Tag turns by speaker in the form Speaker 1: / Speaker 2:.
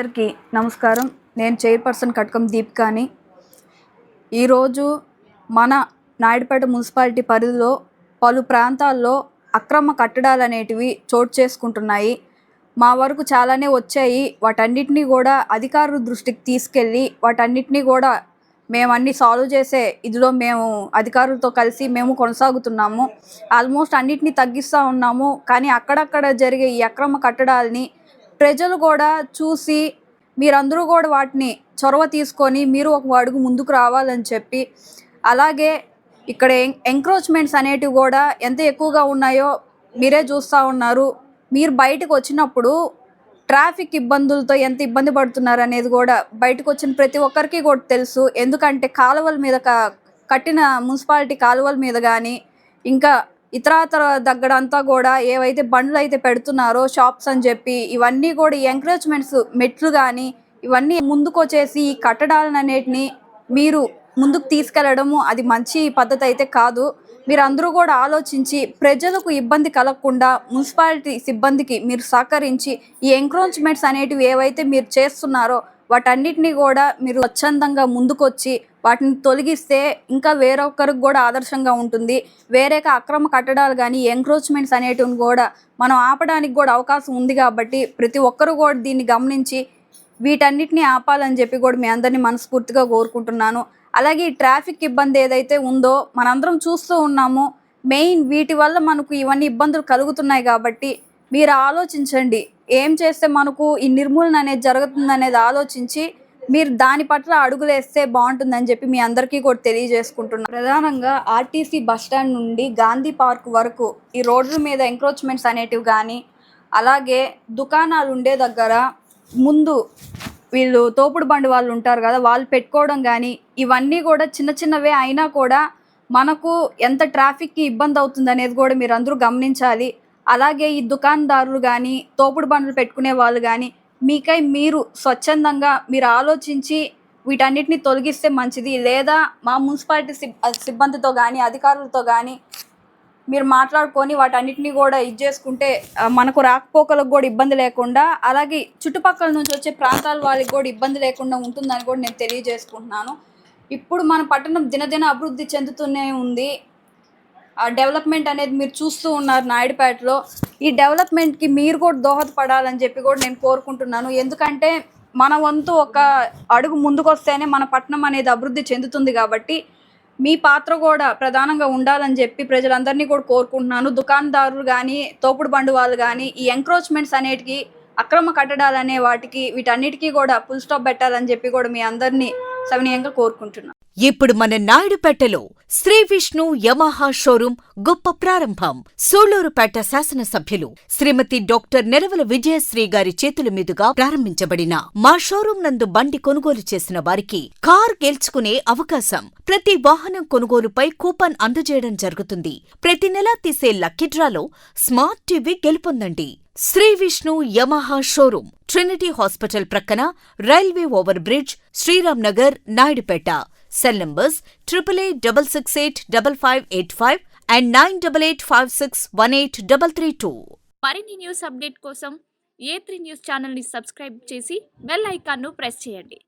Speaker 1: అందరికీ నమస్కారం. నేను చైర్పర్సన్ కట్కం దీపికాని. ఈరోజు మన నాయుడుపేట మున్సిపాలిటీ పరిధిలో పలు ప్రాంతాల్లో అక్రమ కట్టడాలు అనేటివి చోటు చేసుకుంటున్నాయి. మా వరకు చాలానే వచ్చాయి. వాటన్నిటినీ కూడా అధికారుల దృష్టికి తీసుకెళ్ళి వాటన్నిటినీ కూడా మేము అన్ని సాల్వ్ చేసే ఇదిలో మేము అధికారులతో కలిసి మేము కొనసాగుతున్నాము. ఆల్మోస్ట్ అన్నిటినీ తగ్గిస్తూ ఉన్నాము. కానీ అక్కడక్కడ జరిగే ఈ అక్రమ కట్టడాలని ప్రజలు కూడా చూసి మీరందరూ కూడా వాటిని చొరవ తీసుకొని మీరు ఒక అడుగు ముందుకు రావాలని చెప్పి, అలాగే ఇక్కడ ఎంక్రోచ్మెంట్స్ అనేటివి కూడా ఎంత ఎక్కువగా ఉన్నాయో మీరే చూస్తూ ఉన్నారు. మీరు బయటకు వచ్చినప్పుడు ట్రాఫిక్ ఇబ్బందులతో ఎంత ఇబ్బంది పడుతున్నారు అనేది కూడా బయటకు వచ్చిన ప్రతి ఒక్కరికి కూడా తెలుసు. ఎందుకంటే కాలువల మీద కట్టిన మున్సిపాలిటీ కాలువల మీద కానీ ఇంకా ఇతరాతర దగ్గరంతా కూడా ఏవైతే బండ్లు అయితే పెడుతున్నారో షాప్స్ అని చెప్పి ఇవన్నీ కూడా ఈ ఎంకరేజ్మెంట్స్ మెట్లు కానీ ఇవన్నీ ముందుకు వచ్చేసి ఈ కట్టడాలను అనేటిని మీరు ముందుకు తీసుకెళ్లడము అది మంచి పద్ధతి అయితే కాదు. మీరందరూ కూడా ఆలోచించి ప్రజలకు ఇబ్బంది కలగకుండా మున్సిపాలిటీ సిబ్బందికి మీరు సహకరించి ఈ ఎంక్రోచ్మెంట్స్ అనేటివి ఏవైతే మీరు చేస్తున్నారో వాటన్నిటినీ కూడా మీరు స్వచ్ఛందంగా ముందుకొచ్చి వాటిని తొలగిస్తే ఇంకా వేరొకరికి కూడా ఆదర్శంగా ఉంటుంది. వేరేక అక్రమ కట్టడాలు కానీ ఎంక్రోచ్మెంట్స్ అనేటివి కూడా మనం ఆపడానికి కూడా అవకాశం ఉంది. కాబట్టి ప్రతి ఒక్కరు కూడా దీన్ని గమనించి వీటన్నిటిని ఆపాలని చెప్పి కూడా మీ అందరినీ మనస్ఫూర్తిగా కోరుకుంటున్నాను. అలాగే ఈ ట్రాఫిక్ ఇబ్బంది ఏదైతే ఉందో మనందరం చూస్తూ ఉన్నాము. మెయిన్ వీటి వల్ల మనకు ఇవన్నీ ఇబ్బందులు కలుగుతున్నాయి. కాబట్టి మీరు ఆలోచించండి, ఏం చేస్తే మనకు ఈ నిర్మూలన అనేది జరుగుతుందనేది ఆలోచించి మీరు దాని పట్ల అడుగులేస్తే బాగుంటుందని చెప్పి మీ అందరికీ కూడా తెలియజేసుకుంటున్నాను. ప్రధానంగా ఆర్టీసీ బస్టాండ్ నుండి గాంధీ పార్క్ వరకు ఈ రోడ్ల మీద ఎంక్రోచ్మెంట్స్ అనేటివి కానీ, అలాగే దుకాణాలు ఉండే దగ్గర ముందు వీళ్ళు తోపుడు బండి వాళ్ళు ఉంటారు కదా, వాళ్ళు పెట్టుకోవడం కానీ ఇవన్నీ కూడా చిన్న చిన్నవే అయినా కూడా మనకు ఎంత ట్రాఫిక్కి ఇబ్బంది అవుతుంది అనేది కూడా మీరు అందరూ గమనించాలి. అలాగే ఈ దుకాణదారులు కానీ తోపుడు బండ్లు పెట్టుకునే వాళ్ళు కానీ మీకై మీరు స్వచ్ఛందంగా మీరు ఆలోచించి వీటన్నిటిని తొలగిస్తే మంచిది. లేదా మా మున్సిపాలిటీ సిబ్బందితో కానీ అధికారులతో కానీ మీరు మాట్లాడుకొని వాటన్నిటిని కూడా చేసుకుంటే మనకు రాకపోకలకు కూడా ఇబ్బంది లేకుండా, అలాగే చుట్టుపక్కల నుంచి వచ్చే ప్రాంతాల వాళ్ళకి కూడా ఇబ్బంది లేకుండా ఉంటుందని కూడా నేను తెలియజేసుకుంటున్నాను. ఇప్పుడు మన పట్టణం దినదిన అభివృద్ధి చెందుతూనే ఉంది. డెవలప్మెంట్ అనేది మీరు చూస్తూ ఉన్నారు నాయుడుపేటలో. ఈ డెవలప్మెంట్కి మీరు కూడా దోహదపడాలని చెప్పి కూడా నేను కోరుకుంటున్నాను. ఎందుకంటే మన వంతు ఒక అడుగు ముందుకు వస్తేనే మన పట్టణం అనేది అభివృద్ధి చెందుతుంది. కాబట్టి మీ పాత్ర కూడా ప్రధానంగా ఉండాలని చెప్పి ప్రజలందరినీ కూడా కోరుకుంటున్నాను. దుకాణదారులు కానీ తోపుడు బండి వాళ్ళు కానీ ఈ ఎంక్రోచ్మెంట్స్ అనేటికి అక్రమ కట్టడాలు అనే వాటికి వీటన్నిటికీ కూడా ఫుల్ స్టాప్ పెట్టాలని చెప్పి కూడా మీ అందరినీ సవినయంగా కోరుకుంటున్నాను.
Speaker 2: ఇప్పుడు మన నాయుడుపేటలో శ్రీ విష్ణు యమహా షోరూం గొప్ప ప్రారంభం. సూళ్లూరుపేట శాసనసభ్యులు శ్రీమతి డాక్టర్ నెరవల విజయశ్రీ గారి చేతుల మీదుగా ప్రారంభించబడిన మా షోరూం నందు బండి కొనుగోలు చేసిన వారికి కార్ గెలుచుకునే అవకాశం. ప్రతి వాహనం కొనుగోలుపై కూపన్ అందజేయడం జరుగుతుంది. ప్రతి నెలా తీసే లక్కీ డ్రాలో స్మార్ట్ టీవీ గెలుపొందండి. Shri Vishnu Yamaha showroom Trinity hospital ప్రక్కన, railway over bridge, Sriram Nagar, Naidupeta. Cell numbers 8886855585 and 9885618332.
Speaker 3: మరిన్ని న్యూస్ అప్డేట్ కోసం A3 న్యూస్ ఛానల్ ని సబ్స్క్రైబ్ చేసి బెల్ ఐకాన్ ను ప్రెస్ చేయండి.